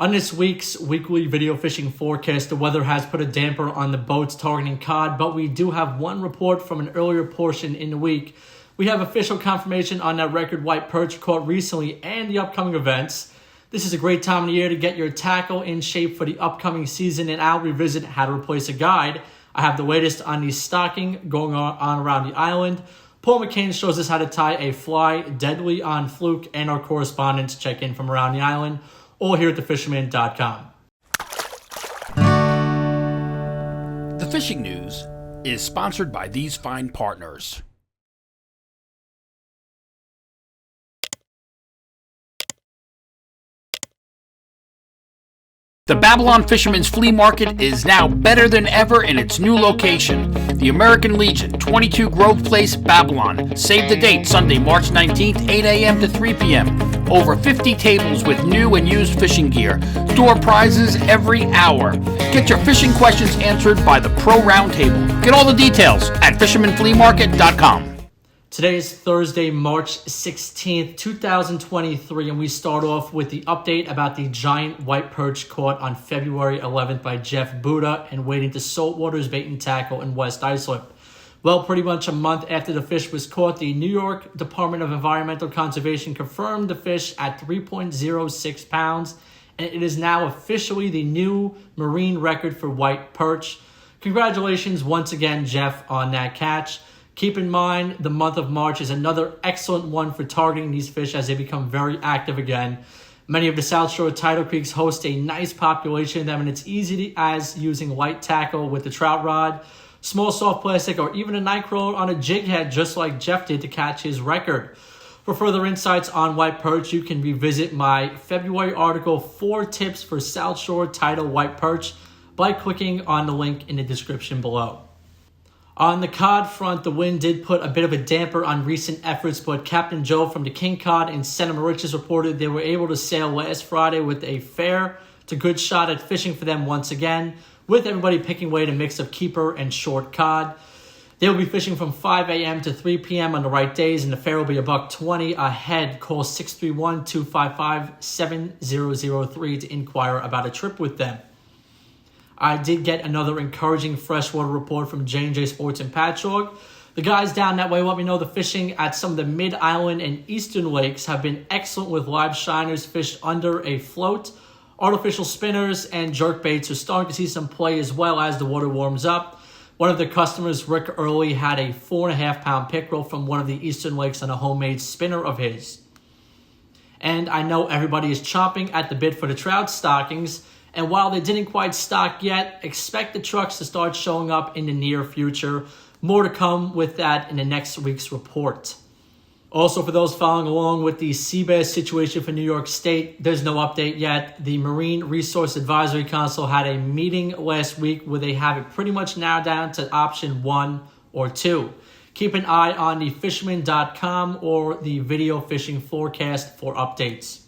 On this week's weekly video fishing forecast, the weather has put a damper on the boats targeting cod, but we do have one report from an earlier portion in the week. We have official confirmation on that record white perch caught recently and the upcoming events. This is a great time of the year to get your tackle in shape for the upcoming season, and I'll revisit how to replace a guide. I have the latest on the stocking going on around the island. Paul McCain shows us how to tie a fly deadly on fluke, and our correspondents check in from around the island, all here at thefisherman.com. The Fishing News is sponsored by these fine partners. The Babylon Fisherman's Flea Market is now better than ever in its new location, the American Legion, 22 Grove Place, Babylon. Save the date, Sunday, March 19th, 8 a.m. to 3 p.m. Over 50 tables with new and used fishing gear. Store prizes every hour. Get your fishing questions answered by the Pro Roundtable. Get all the details at fishermanfleamarket.com. Today is Thursday, March 16th, 2023, and we start off with the update about the giant white perch caught on February 11th by Jeff Buddha and wading to Saltwater's Bait and Tackle in West Islip. Well, pretty much a month after the fish was caught, the New York Department of Environmental Conservation confirmed the fish at 3.06 pounds, and it is now officially the new marine record for white perch. Congratulations once again, Jeff, on that catch. Keep in mind, the month of March is another excellent one for targeting these fish as they become very active again. Many of the South Shore tidal creeks host a nice population of them, and it's easy as using light tackle with the trout rod, small soft plastic, or even a night crawler on a jig head, just like Jeff did to catch his record. For further insights on white perch, you can revisit my February article, 4 Tips for South Shore Tidal White Perch, by clicking on the link in the description below. On the cod front, the wind did put a bit of a damper on recent efforts, but Captain Joe from the King Cod in Santa Mauritius reported they were able to sail last Friday with a fair to good shot at fishing for them once again, with everybody picking away a mix of keeper and short cod. They will be fishing from 5 a.m. to 3 p.m. on the right days, and the fare will be $1.20 a head. Call 631-255-7003 to inquire about a trip with them. I did get another encouraging freshwater report from J&J Sports in Patchogue. The guys down that way let me know the fishing at some of the mid-island and eastern lakes have been excellent, with live shiners fished under a float. Artificial spinners and jerk baits are starting to see some play as well as the water warms up. One of the customers, Rick Early, had a 4.5-pound pickerel from one of the eastern lakes on a homemade spinner of his. And I know everybody is chomping at the bit for the trout stockings. And while they didn't quite stock yet, expect the trucks to start showing up in the near future. More to come with that in the next week's report. Also, for those following along with the sea bass situation for New York State, there's no update yet. The Marine Resource Advisory Council had a meeting last week where they have it pretty much narrowed down to option 1 or 2. Keep an eye on the fisherman.com or the video fishing forecast for updates.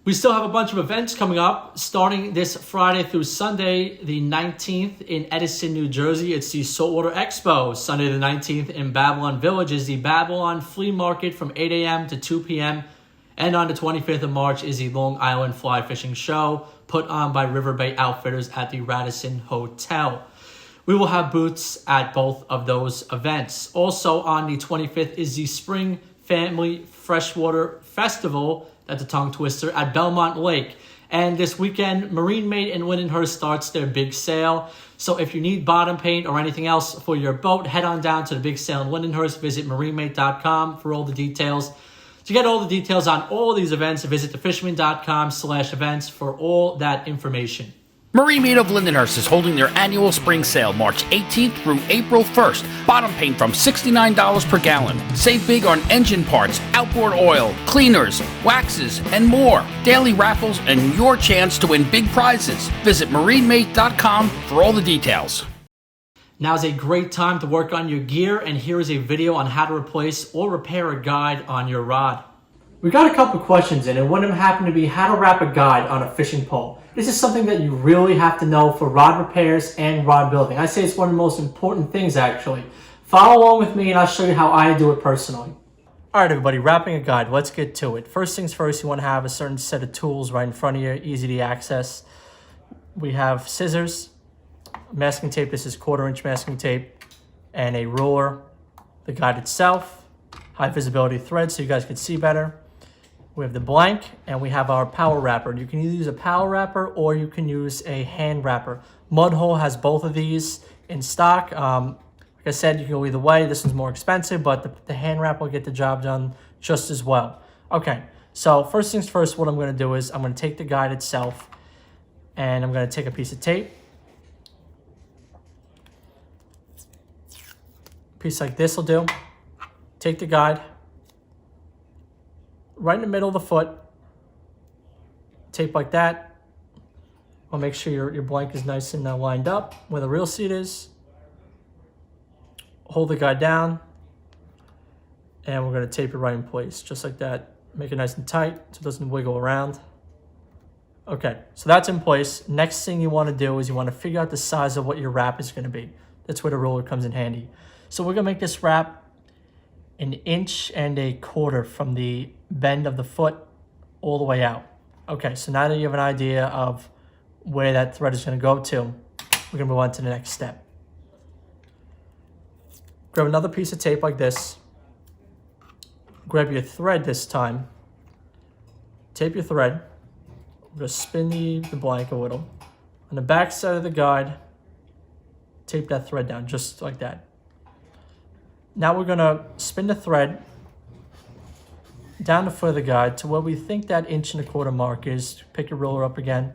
We still have a bunch of events coming up, starting this Friday through Sunday, the 19th in Edison, New Jersey. It's the Saltwater Expo. Sunday the 19th in Babylon Village is the Babylon Flea Market from 8 a.m. to 2 p.m. And on the 25th of March is the Long Island Fly Fishing Show, put on by River Bay Outfitters at the Radisson Hotel. We will have booths at both of those events. Also on the 25th is the Spring Family Freshwater Festival, that's a tongue twister, at Belmont Lake. And this weekend, Marine Mate in Lindenhurst starts their big sale. So if you need bottom paint or anything else for your boat, head on down to the big sale in Lindenhurst. Visit marinemate.com for all the details. To get all the details on all these events, visit thefisherman.com/events for all that information. Marine Mate of Lindenhurst is holding their annual spring sale March 18th through April 1st. Bottom paint from $69 per gallon. Save big on engine parts, outboard oil, cleaners, waxes, and more. Daily raffles and your chance to win big prizes. Visit marinemate.com for all the details. Now is a great time to work on your gear, and here is a video on how to replace or repair a guide on your rod. We got a couple questions in, and one of them happened to be how to wrap a guide on a fishing pole. This is something that you really have to know for rod repairs and rod building. I say it's one of the most important things, actually. Follow along with me, and I'll show you how I do it personally. All right, everybody, wrapping a guide. Let's get to it. First things first, you want to have a certain set of tools right in front of you, easy to access. We have scissors, masking tape. This is 1/4-inch masking tape, and a ruler. The guide itself, high visibility thread so you guys can see better. We have the blank, and we have our power wrapper. You can either use a power wrapper or you can use a hand wrapper. Mudhole has both of these in stock. Like I said, you can go either way. This one's more expensive, but the hand wrap will get the job done just as well. Okay, so first things first, what I'm going to do is I'm going to take the guide itself, and I'm going to take a piece of tape. A piece like this will do. Take the guide. Right in the middle of the foot, tape like that. I'll make sure your blank is nice and lined up where the reel seat is. Hold the guide down, and we're going to tape it right in place, just like that. Make it nice and tight so it doesn't wiggle around. Okay, so that's in place. Next thing you want to do is you want to figure out the size of what your wrap is going to be. That's where the ruler comes in handy. So we're going to make this wrap 1.25 inches from the bend of the foot all the way out. Okay, so now that you have an idea of where that thread is going to go to, we're going to move on to the next step. Grab another piece of tape like this. Grab your thread this time. Tape your thread. We're going to spin the blank a little. On the back side of the guide, tape that thread down just like that. Now we're going to spin the thread down the foot of the guide to where we think that 1.25 inch mark is. Pick your ruler up again.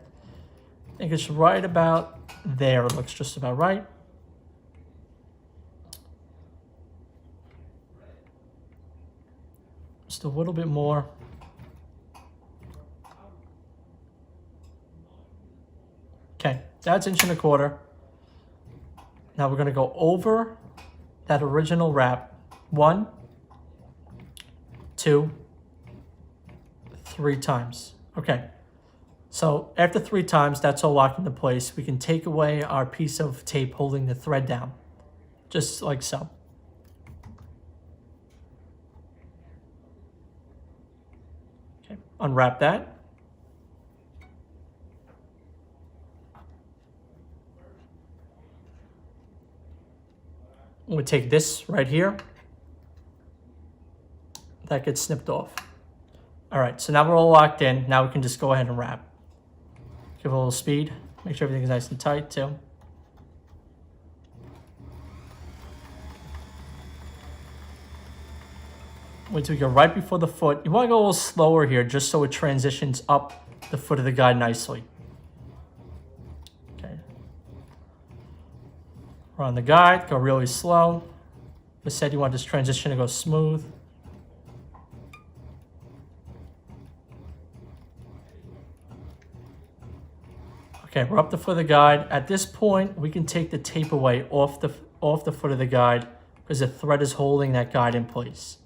I think it's right about there. It looks just about right. Just a little bit more. Okay, that's 1.25 inches. Now we're going to go over that original wrap 1, 2, 3 times. Okay, so after 3 times, that's all locked into place. We can take away our piece of tape holding the thread down, just like so. Okay, unwrap that. We take this right here. That gets snipped off. All right, so now we're all locked in. Now we can just go ahead and wrap. Give it a little speed. Make sure everything's nice and tight too. Wait till we go right before the foot. You want to go a little slower here just so it transitions up the foot of the guide nicely. Okay. We're on the guide, go really slow. I said you want this transition to go smooth. Okay, we're up the foot of the guide. At this point, we can take the tape away off the foot of the guide because the thread is holding that guide in place.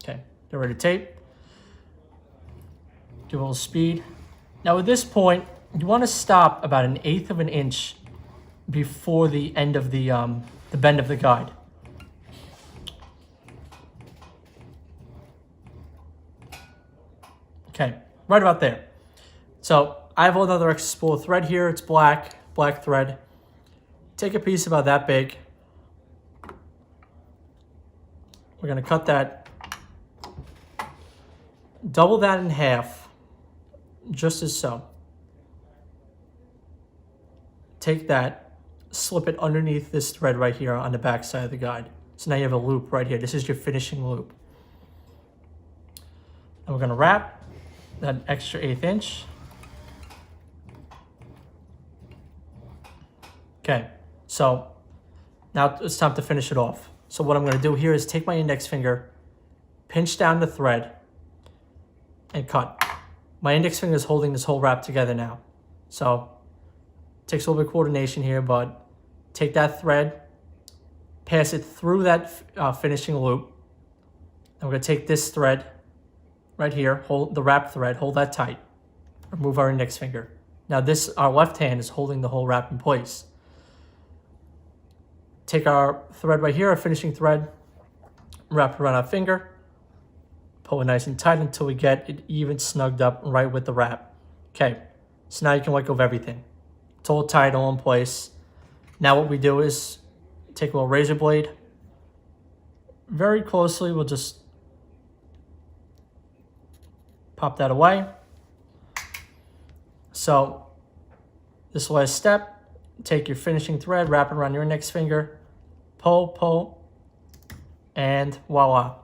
Okay, get ready to tape. Give a little speed. Now at this point, you want to stop about 1/8 inch before the end of the bend of the guide. Okay, right about there. So I have another extra spool of thread here. It's black thread. Take a piece about that big. We're gonna cut that, double that in half, just as so. Take that, slip it underneath this thread right here on the back side of the guide. So now you have a loop right here. This is your finishing loop. And we're gonna wrap that extra 1/8 inch. Okay, so now it's time to finish it off. So what I'm gonna do here is take my index finger, pinch down the thread, and cut. My index finger is holding this whole wrap together now. So Takes a little bit of coordination here, but take that thread, pass it through that finishing loop. And we're going to take this thread right here, hold the wrap thread, hold that tight. Remove our index finger. Now this, our left hand is holding the whole wrap in place. Take our thread right here, our finishing thread, wrap it around our finger, pull it nice and tight until we get it even snugged up right with the wrap. Okay, so now you can let go of everything. It's all tight, all in place. Now what we do is take a little razor blade. Very closely, we'll just pop that away. So this last step, take your finishing thread, wrap it around your index finger, pull, and voila.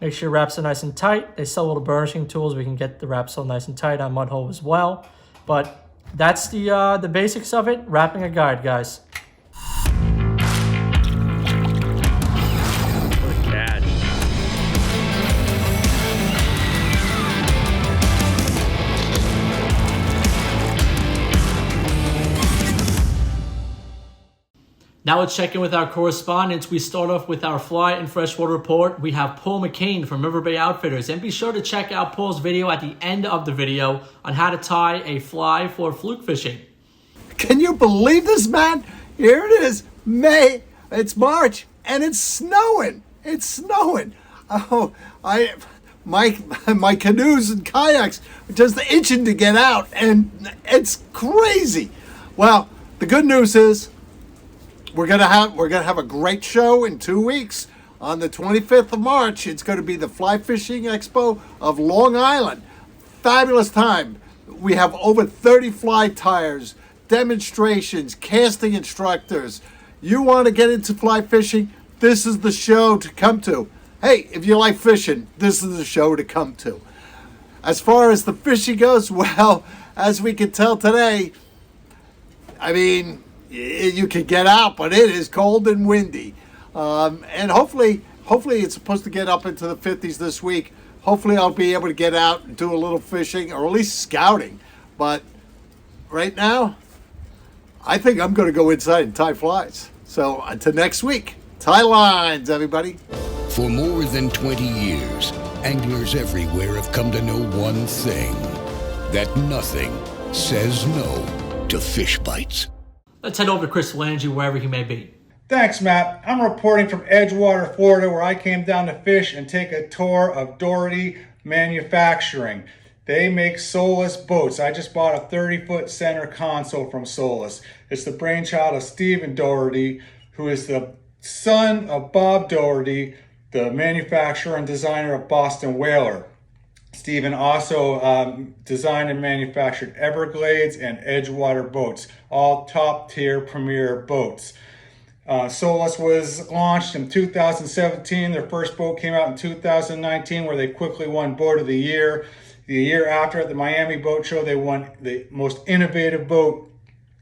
Make sure your wraps are nice and tight. They sell little burnishing tools. We can get the wrap so nice and tight on mud hole as well. But that's the basics of it. Wrapping a guide, guys. Now let's check in with our correspondents. We start off with our fly and freshwater report. We have Paul McCain from River Bay Outfitters. And be sure to check out Paul's video at the end of the video on how to tie a fly for fluke fishing. Can you believe this, man? Here it is, May. It's March, and it's snowing. It's snowing. Oh, my canoes and kayaks are just itching to get out, and it's crazy. Well, the good news is, we're gonna have a great show in 2 weeks. On the 25th of March, it's going to be the Fly Fishing Expo of Long Island. Fabulous time. We have over 30 fly tires, demonstrations, casting instructors. You want to get into fly fishing? This is the show to come to. Hey, if you like fishing, this is the show to come to. As far as the fishing goes, well, as we can tell today, I mean, you can get out, but it is cold and windy. And hopefully it's supposed to get up into the 50s this week. Hopefully I'll be able to get out and do a little fishing, or at least scouting. But right now, I think I'm going to go inside and tie flies. So until next week, tie lines, everybody. For more than 20 years, anglers everywhere have come to know one thing, that nothing says no to fish bites. Let's head over to Chris Landry, wherever he may be. Thanks, Matt. I'm reporting from Edgewater, Florida, where I came down to fish and take a tour of Doherty Manufacturing. They make Solus boats. I just bought a 30-foot center console from Solus. It's the brainchild of Stephen Doherty, who is the son of Bob Doherty, the manufacturer and designer of Boston Whaler. Stephen also designed and manufactured Everglades and Edgewater boats, all top-tier premier boats. Solus was launched in 2017. Their first boat came out in 2019, where they quickly won Boat of the Year. The year after, at the Miami Boat Show, they won the most innovative boat,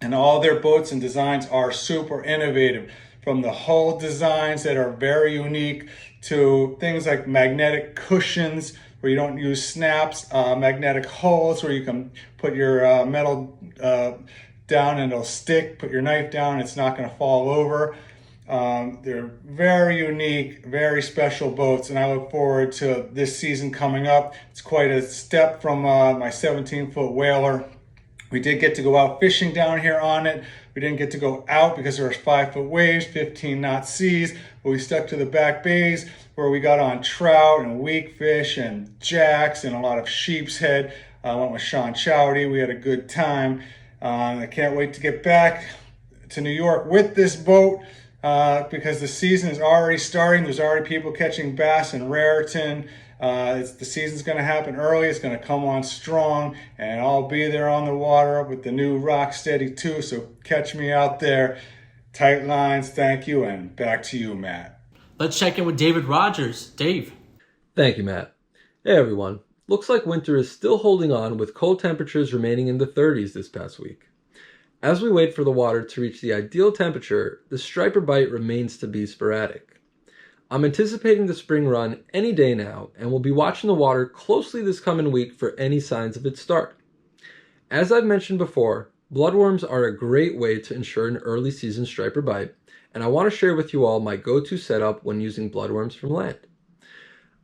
and all their boats and designs are super innovative. From the hull designs that are very unique to things like magnetic cushions, where you don't use snaps, magnetic hulls where you can put your metal down and it'll stick, put your knife down, it's not going to fall over. They're very unique, very special boats, and I look forward to this season coming up. It's quite a step from my 17-foot Whaler. We did get to go out fishing down here on it. We didn't get to go out because there was 5-foot waves, 15-knot seas, but we stuck to the back bays where we got on trout and weak fish and jacks and a lot of sheep's head. I went with Sean Chowdy. We had a good time. I can't wait to get back to New York with this boat because the season is already starting. There's already people catching bass in Raritan. The season's going to happen early. It's going to come on strong, and I'll be there on the water with the new Rocksteady 2, so catch me out there. Tight lines, thank you, and back to you, Matt. Let's check in with David Rogers. Dave. Thank you, Matt. Hey, everyone. Looks like winter is still holding on, with cold temperatures remaining in the 30s this past week. As we wait for the water to reach the ideal temperature, the striper bite remains to be sporadic. I'm anticipating the spring run any day now, and will be watching the water closely this coming week for any signs of its start. As I've mentioned before, Bloodworms are a great way to ensure an early season striper bite, and I want to share with you all my go-to setup when using bloodworms from land.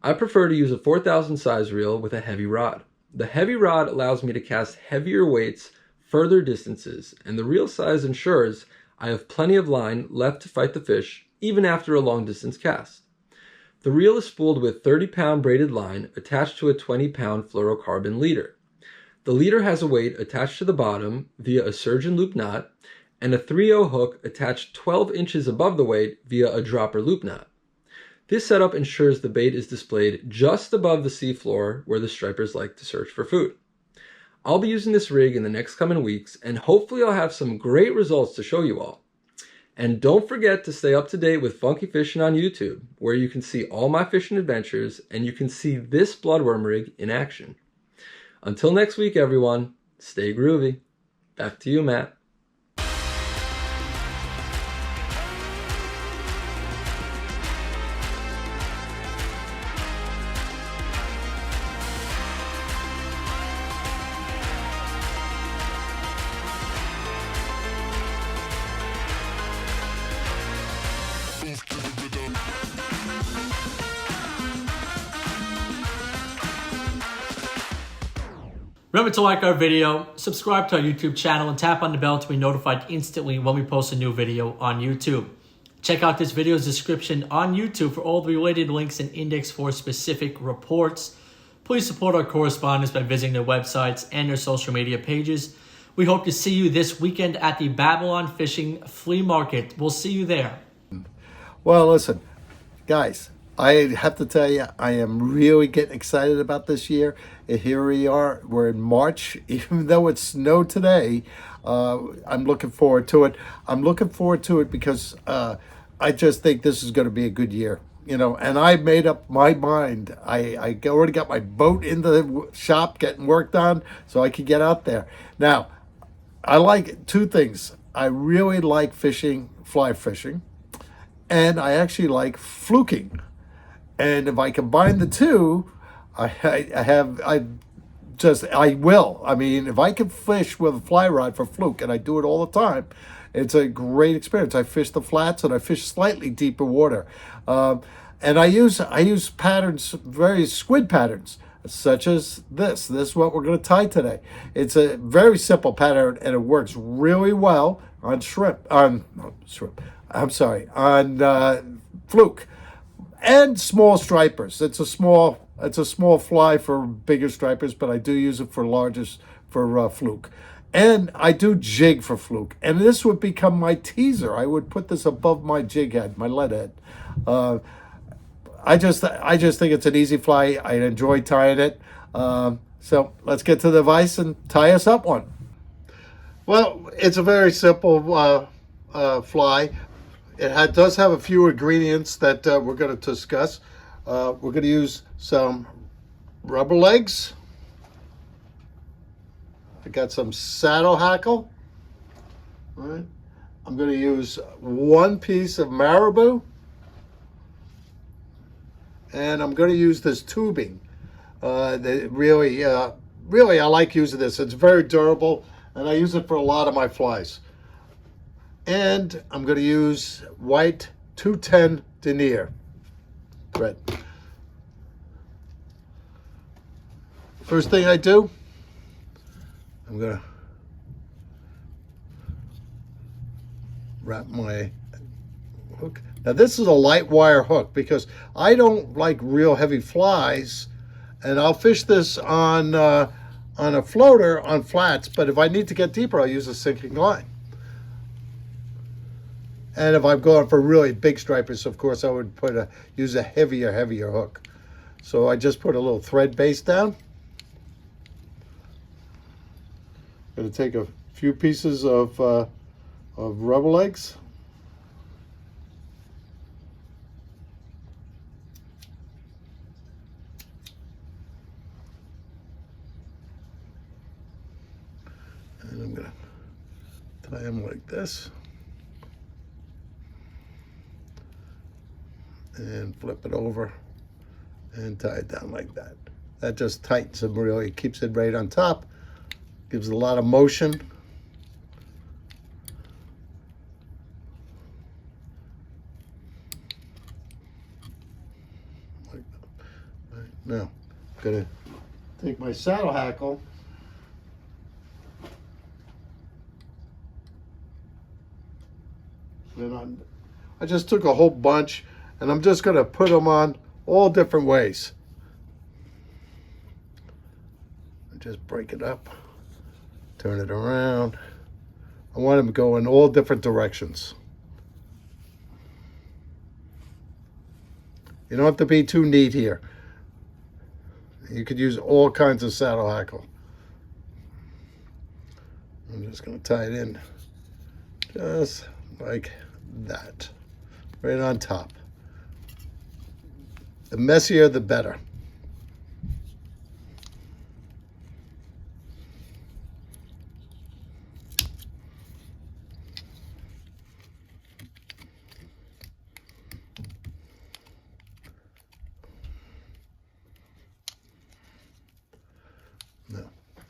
I prefer to use a 4,000 size reel with a heavy rod. The heavy rod allows me to cast heavier weights further distances, and the reel size ensures I have plenty of line left to fight the fish even after a long distance cast. The reel is spooled with 30-pound braided line attached to a 20-pound fluorocarbon leader. The leader has a weight attached to the bottom via a surgeon loop knot and a 3/0 hook attached 12 inches above the weight via a dropper loop knot. This setup ensures the bait is displayed just above the seafloor where the stripers like to search for food. I'll be using this rig in the next coming weeks, and hopefully I'll have some great results to show you all. And don't forget to stay up to date with Funky Fishing on YouTube, where you can see all my fishing adventures and you can see this bloodworm rig in action. Until next week, everyone, stay groovy. Back to you, Matt. Remember to like our video, subscribe to our YouTube channel, and tap on the bell to be notified instantly when we post a new video on YouTube. Check out this video's description on YouTube for all the related links and index for specific reports. Please support our correspondents by visiting their websites and their social media pages. We hope to see you this weekend at the Babylon Fishing Flea Market. We'll see you there. Well, listen, guys, I have to tell you, I am really getting excited about this year. Here we are, we're in March, even though it snowed today. I'm looking forward to it. I'm looking forward to it because I just think this is going to be a good year. You know, and I made up my mind. I already got my boat in the shop getting worked on so I could get out there. Now, I like two things. I really like fishing, fly fishing, and I actually like fluking. And if I combine the two, I will. I mean, if I can fish with a fly rod for fluke, and I do it all the time, it's a great experience. I fish the flats and I fish slightly deeper water. And I use patterns, various squid patterns, such as this. This is what we're going to tie today. It's a very simple pattern, and it works really well on fluke and small stripers. It's a small fly for bigger stripers, but I do use it for fluke. And I do jig for fluke. And this would become my teaser. I would put this above my jig head, my lead head. I just think it's an easy fly. I enjoy tying it. So let's get to the vise and tie us up one. Well, it's a very simple fly. It does have a few ingredients that we're going to discuss. We're going to use some rubber legs. I got some saddle hackle. All right. I'm going to use one piece of marabou. And I'm going to use this tubing. Really, I like using this. It's very durable, and I use it for a lot of my flies. And I'm going to use white 210 denier thread. First thing I do, I'm going to wrap my hook. Now this is a light wire hook because I don't like real heavy flies, and I'll fish this on a floater on flats, but if I need to get deeper, I'll use a sinking line. And if I'm going for really big stripers, of course, I would use a heavier hook. So I just put a little thread base down. Going to take a few pieces of rubber legs. And I'm going to tie them like this. And flip it over and tie it down like that. That just tightens them really, keeps it right on top, gives a lot of motion. Now, I'm gonna take my saddle hackle. And I just took a whole bunch, and I'm just gonna put them on all different ways. Just break it up, turn it around. I want them to go in all different directions. You don't have to be too neat here. You could use all kinds of saddle hackle. I'm just going to tie it in just like that, right on top. The messier, the better.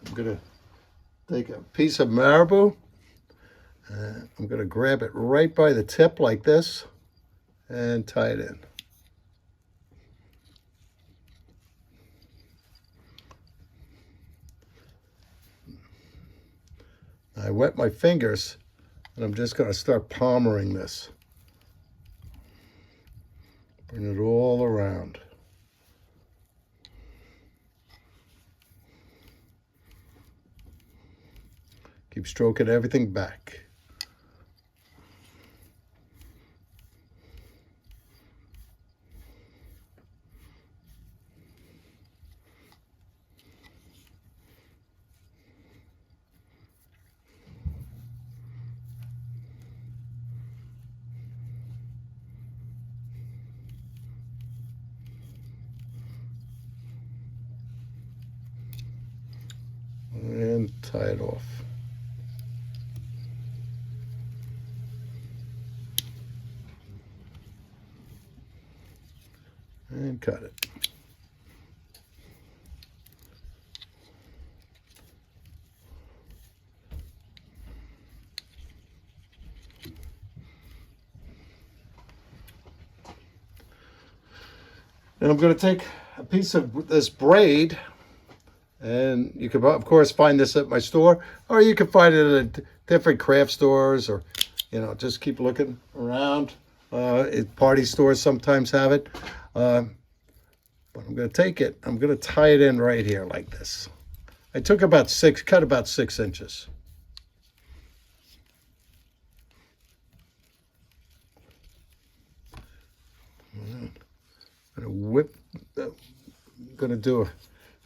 I'm going to take a piece of marabou and I'm going to grab it right by the tip like this and tie it in. I wet my fingers and I'm just going to start palmering this. Bring it all around. Keep stroking everything back. And tie it off. And cut it. And I'm going to take a piece of this braid, and you can of course find this at my store, or you can find it at different craft stores, or just keep looking around. Party stores sometimes have it. But I'm going to take it, I'm going to tie it in right here like this. I took cut about 6 inches. I'm going to do a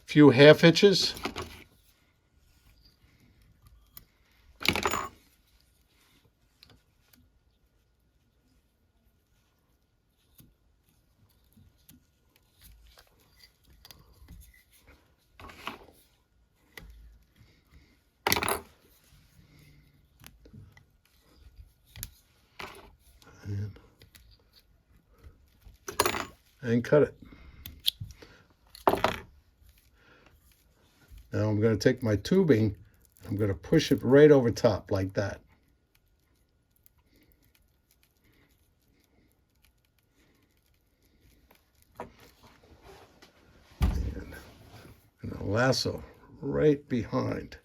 few half hitches. And cut it. Now I'm going to take my tubing, I'm going to push it right over top like that. And I'm going to lasso right behind.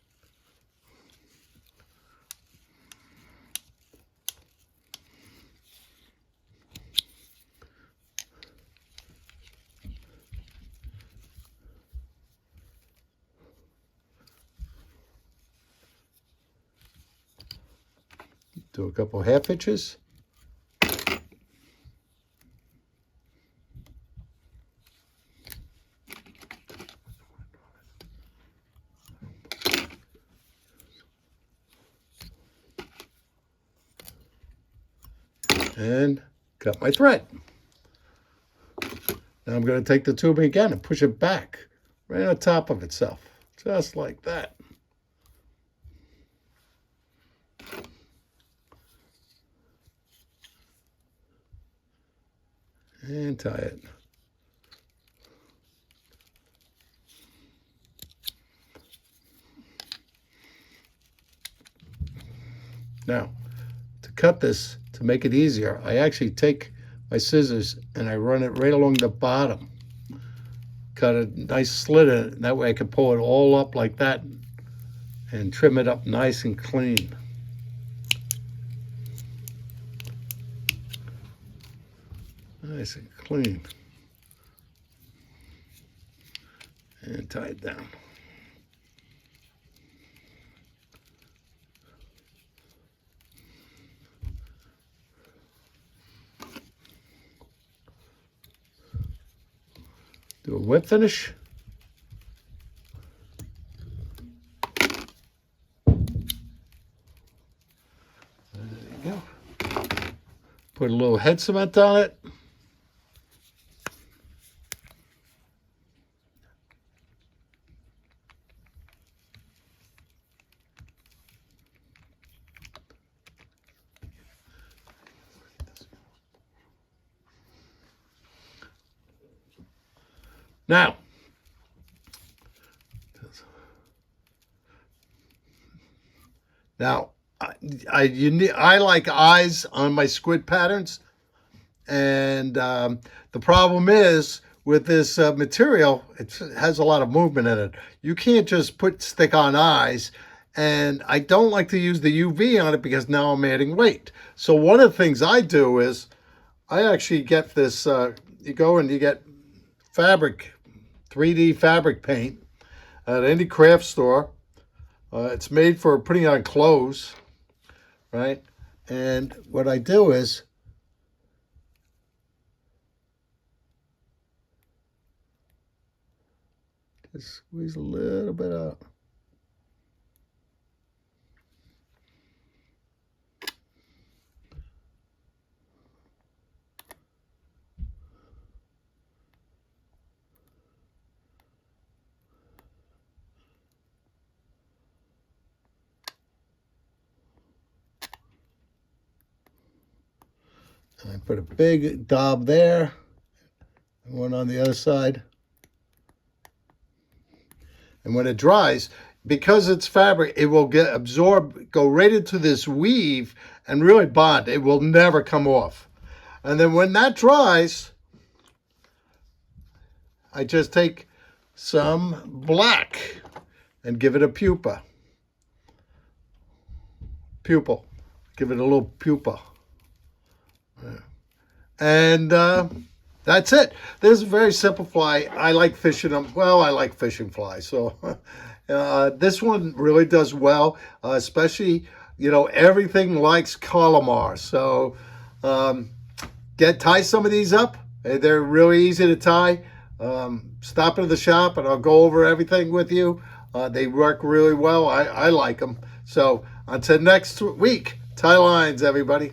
Do a couple half hitches. And cut my thread. Now I'm going to take the tubing again and push it back right on top of itself, just like that. And tie it. Now, to cut this, to make it easier, I actually take my scissors and I run it right along the bottom, got a nice slit in it. And that way I can pull it all up like that and trim it up nice and clean. Nice and clean. And tie it down. Do a whip finish. There you go. Put a little head cement on it. Now, I like eyes on my squid patterns, and the problem is with this material, it has a lot of movement in it. You can't just stick on eyes, and I don't like to use the UV on it because now I'm adding weight. So one of the things I do is I actually get this. You go and you get fabric, 3D fabric paint at any craft store. It's made for putting on clothes, right? And what I do is just squeeze a little bit out. And I put a big daub there, and one on the other side. And when it dries, because it's fabric, it will get absorbed, go right into this weave and really bond. It will never come off. And then when that dries, I just take some black and give it a pupil. Give it a little pupil. And that's it. This is a very simple fly. I like fishing them. Well, I like fishing flies. So this one really does well, especially, everything likes calamar. So tie some of these up. They're really easy to tie. Stop into the shop and I'll go over everything with you. They work really well. I like them. So until next week, tie lines, everybody.